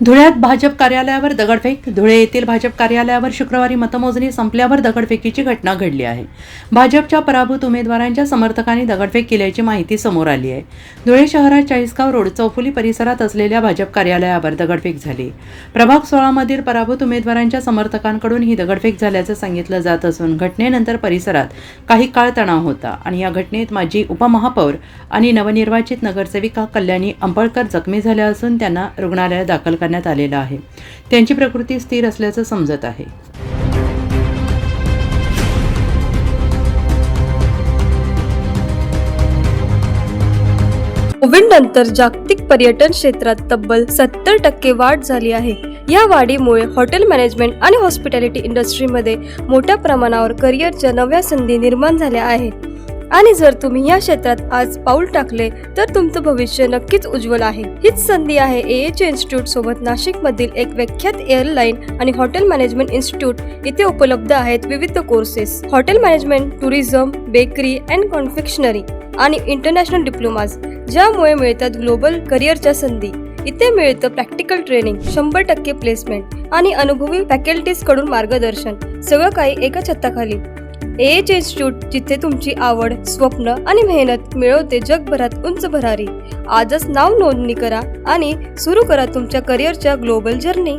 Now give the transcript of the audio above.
धुळ्यात भाजप कार्यालयावर दगडफेक. धुळे येथील भाजप कार्यालयावर शुक्रवारी मतमोजणी संपल्यावर दगडफेकीची घटना घडली आहे. भाजपच्या पराभूत उमेदवारांच्या समर्थकांनी दगडफेक केल्याची माहिती समोर आली आहे. धुळे शहरात चाळीसगाव रोड चौफुली परिसरात असलेल्या भाजप कार्यालयावर दगडफेक झाली. प्रभाग 16 मधील पराभूत उमेदवारांच्या समर्थकांकडून ही दगडफेक झाल्याचं सांगितलं जात असून घटनेनंतर परिसरात काही काळ तणाव होता आणि या घटनेत माजी उपमहापौर आणि नवनिर्वाचित नगरसेविका कल्याणी अंबळकर जखमी झाल्या असून त्यांना रुग्णालयात दाखल करण्यात आलेला आहे. त्यांची प्रकृती स्थिर असल्याचं समजत आहे. कोविडनंतर जागतिक पर्यटन क्षेत्रात तब्बल 70% वाढ झाली आहे. या वाढीमुळे हॉटेल मॅनेजमेंट आणि हॉस्पिटॅलिटी इंडस्ट्रीमध्ये मोठ्या प्रमाणावर करिअरच्या नव्या संधी निर्माण झाल्या आहेत आणि जर तुम्ही या क्षेत्रात आज पाऊल टाकले तर तुमचं भविष्य नक्कीच उज्ज्वल आहे. हीच संधी आहे AH इन्स्टिट्यूट सोबत. नाशिकमधील एक विख्यात एअरलाईन आणि हॉटेल मॅनेजमेंट इन्स्टिट्यूट इथे उपलब्ध आहेत. विविध courses, hotel management, tourism, bakery and confectionery आणि इंटरनॅशनल डिप्लोमाज, ज्यामुळे मिळतात ग्लोबल करिअरच्या संधी. इथे मिळतं प्रॅक्टिकल ट्रेनिंग, 100% प्लेसमेंट आणि अनुभवी फॅकल्टीज कडून मार्गदर्शन. सगळं काही एका छताखाली. AH इन्स्टिट्यूट, जिथे तुमची आवड, स्वप्न आणि मेहनत मिळवते जगभरात उंच भरारी. आजच नाव नोंदणी करा आणि सुरू करा तुमच्या करिअरच्या ग्लोबल जर्नी.